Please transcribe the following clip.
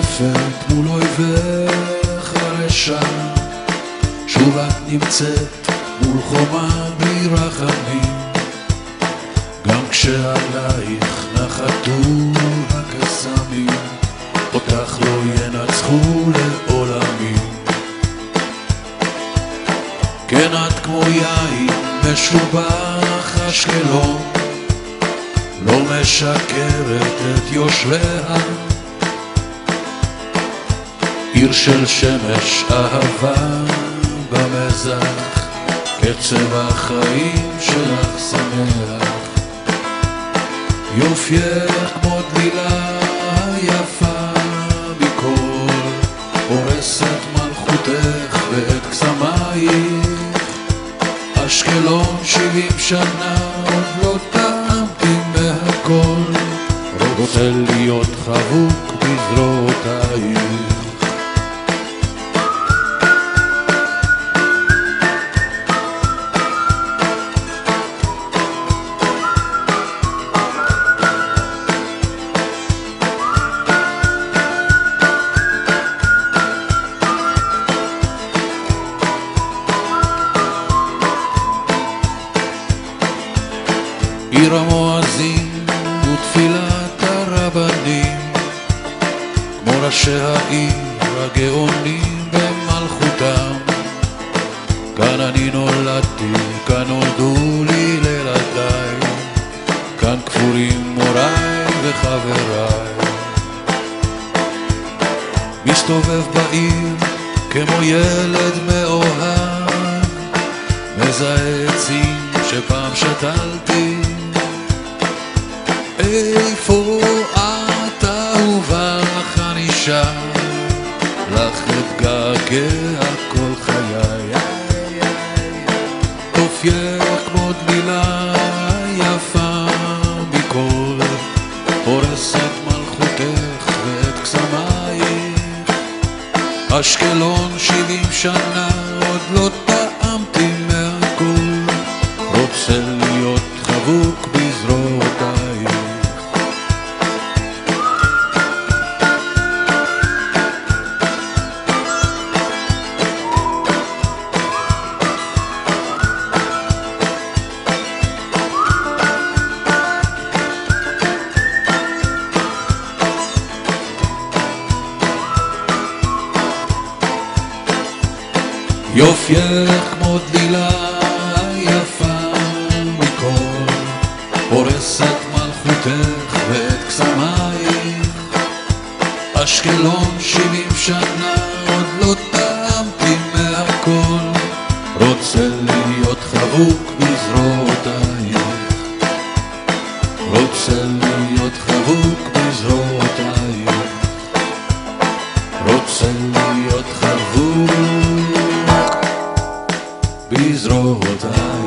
ניצבת מול אויבך הרשע, שוב את נמצאת מול חומה בלי רחמים, גם כשעלייך נחתו הקסמים, אותך לא ינצחו לעולמים. כן את כמו יין משובח אשקלון, לא משקרת את יושביה, עיר של שמש אהבה במזח, קצב החיים שלך שמח. יופייך כמו דלילה יפה מכל, הורסת מלכותך ואת קסמייך. אשקלון 70 שנה עוד לא טעמתי מהכל, רוצה להיות חבוק בזרועותייך. עיר המואזין ותפילת הרבנים, כמו ראשי העיר הגאונים במלכותם. כאן אני נולדתי, כאן נולדו לי לילדיי, כאן כפורים מוריי וחבריי. מסתובב בעיר כמו ילד מאוהב, מזהה עצים שפעם שתלתי. איפה את אהובה, אך אני שם לך אתגעגע כל חיי. אופייך כמו דלילה יפה מכל, הורסת מלכותך ואת קסמייך. אשקלון 70 שנה עוד לא טעמתי מהכל, רוצה להיות חבוק בזרועותייך. יופייך כמו דלילה יפה מכל, הורסת מלכותך ואת קסמייך. אשקלון 70 שנה עוד לא טעמתי מהכל, רוצה להיות חבוק בזרועותייך. רוצה להיות חבוק בזרועותייך. רוצה להיות חבוק בזרועותייך.